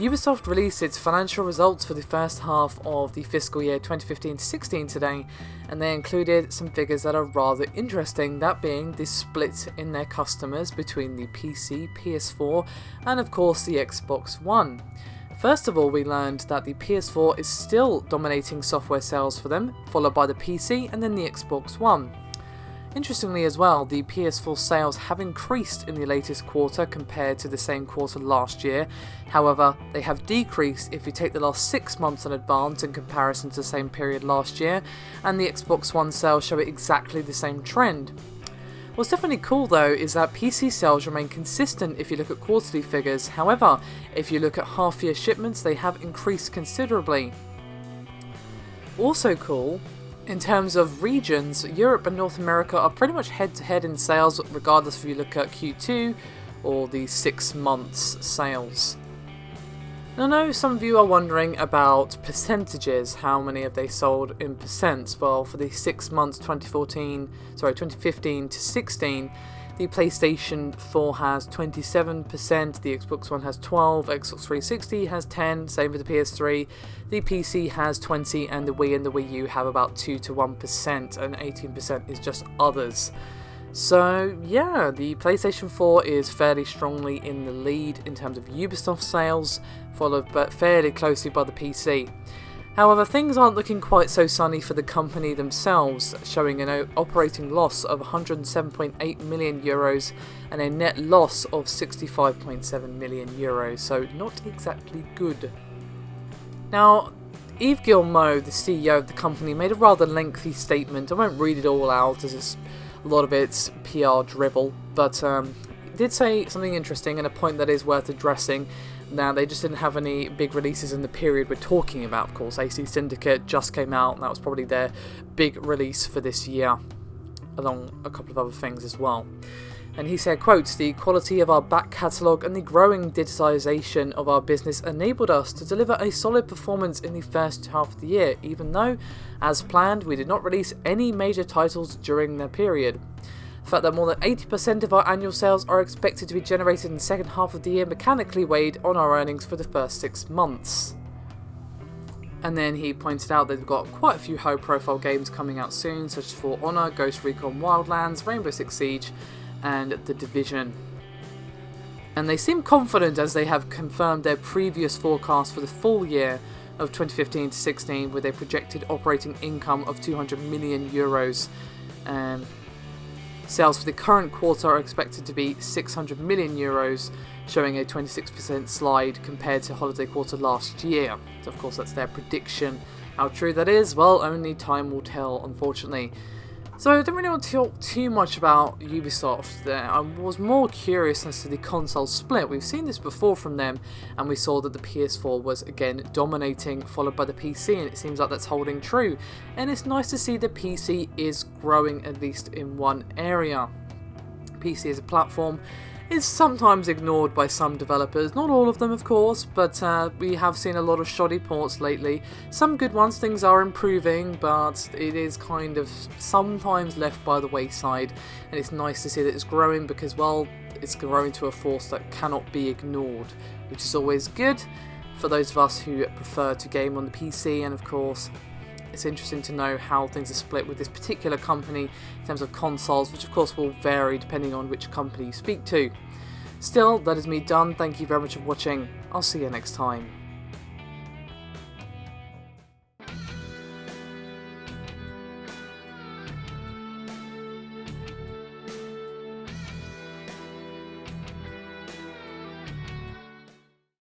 Ubisoft released its financial results for the first half of the fiscal year 2015-16 today, and they included some figures that are rather interesting, that being the split in their customers between the PC, PS4 and of course the Xbox One. First of all, we learned that the PS4 is still dominating software sales for them, followed by the PC and then the Xbox One. Interestingly as well, the PS4 sales have increased in the latest quarter compared to the same quarter last year. However, they have decreased if you take the last 6 months in advance in comparison to the same period last year, and the Xbox One sales show exactly the same trend. What's definitely cool though is that PC sales remain consistent if you look at quarterly figures. However, if you look at half-year shipments, they have increased considerably. Also cool, in terms of regions, Europe and North America are pretty much head-to-head in sales regardless if you look at Q2 or the 6 months sales. Now, I know some of you are wondering about percentages, how many have they sold in percents? Well, for the 6 months 2015 to 16, the PlayStation 4 has 27%, the Xbox One has 12%, Xbox 360 has 10%, same with the PS3, the PC has 20%, and the Wii and the Wii U have about 2 to 1%, and 18% is just others. So yeah, the PlayStation 4 is fairly strongly in the lead in terms of Ubisoft sales, followed but fairly closely by the PC. However, things aren't looking quite so sunny for the company themselves, showing an operating loss of 107.8 million euros and a net loss of 65.7 million euros, so not exactly good. Now, Yves Guillemot, the CEO of the company, made a rather lengthy statement. I won't read it all out as a lot of it's PR drivel, but did say something interesting and a point that is worth addressing. Now, they just didn't have any big releases in the period we're talking about. Of course, AC Syndicate just came out, and that was probably their big release for this year, along a couple of other things as well. And he said, quote, "The quality of our back catalogue and the growing digitisation of our business enabled us to deliver a solid performance in the first half of the year, even though, as planned, we did not release any major titles during the period. The fact that more than 80% of our annual sales are expected to be generated in the second half of the year mechanically weighed on our earnings for the first 6 months." And then he pointed out that they've got quite a few high-profile games coming out soon, such as For Honor, Ghost Recon Wildlands, Rainbow Six Siege, and The Division. And they seem confident as they have confirmed their previous forecast for the full year of 2015 to 16 with a projected operating income of 200 million euros. Sales for the current quarter are expected to be 600 million euros, showing a 26% slide compared to holiday quarter last year. So of course that's their prediction. How true that is, well, only time will tell, unfortunately. So I don't really want to talk too much about Ubisoft there. I was more curious as to the console split. We've seen this before from them, and we saw that the PS4 was again dominating, followed by the PC, and it seems like that's holding true. And it's nice to see the PC is growing, at least in one area. PC as a platform is sometimes ignored by some developers, not all of them of course, but we have seen a lot of shoddy ports lately. Some good ones, things are improving, but it is kind of sometimes left by the wayside, and it's nice to see that it's growing because, well, it's growing to a force that cannot be ignored, which is always good for those of us who prefer to game on the PC, and of course it's interesting to know how things are split with this particular company in terms of consoles, which of course will vary depending on which company you speak to. Still, that is me done. Thank you very much for watching. I'll see you next time.